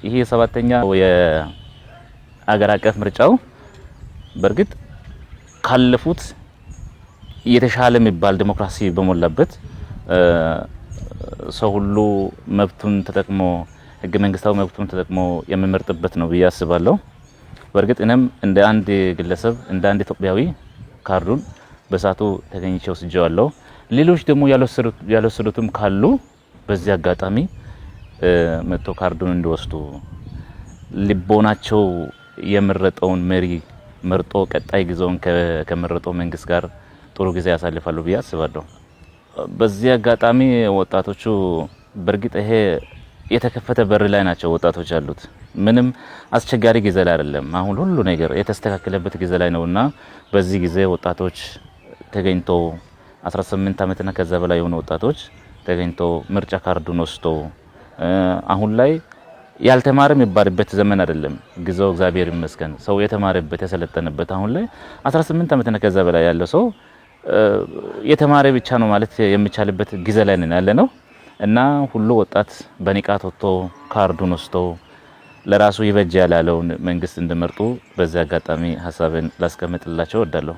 ይሄ ሰባተኛው የአገር አቀፍ ምርጫው በርግጥ ካለፉት የተሻለ የሚባል ዲሞክራሲ በሞላበት ሰው ሁሉ መብቱን ተጠቅሞ ህገ መንግስታዊ መብቱን ተጠቅሞ የሚመርጥበት ነው ብዬ አስባለሁ። በርግጥ እኔም እንደ አንድ ግለሰብ እንደ አንድ ኢትዮጵያዊ ካርዱን በሳቱ ተገኝቼው ወስጄዋለሁ። ሌሎች ደግሞ ያልወሰዱትም ካሉ በዚህ አጋጣሚ መጥቶ ካርዱን እንዲወስዱ ልቦናቸው የመረጠውን መሪ መርጦ ቀጣይ ጊዜውን ከመረጠው መንግስት ጋር ጥሩ ጊዜ ያሳልፋሉ ብዬ አስባለሁ። በዚህ አጋጣሚ ወጣቶቹ በርግጥ ይሄ የተከፈተ በር ላይ ናቸው ወጣቶች ያሉት። ምንም አስቸጋሪ ጊዜ ላይ አይደለም። አሁን ሁሉ ነገር የተስተካከለበት ጊዜ ላይ ነውና በዚህ ጊዜ ወጣቶች ተገኝቶ 18 ዓመትና ከዛ በላይ የሆኑ ወጣቶች ተገኝቶ ምርጫ ካርዱን ወስዶ አሁን ላይ ያልተማረ የሚባልበት ዘመን አይደለም። ጊዜው እግዚአብሔር ይመስገን ሰው የተማረበት የሰለጠነበት አሁን ላይ 18 ዓመትና ከዛ በላይ ያለው ሰው የተማረ ብቻ ነው ማለት የሚቻልበት ጊዜ ላይ ነን ያለነው እና ሁሉ ወጣት በንቃት ወጥቶ ካርዱን ወስዶ ለራሱ ይበጃል ያለውን መንግስት እንዲመርጡ በዚህ አጋጣሚ ሐሳብን ላስቀምጥላቸው እወዳለሁ።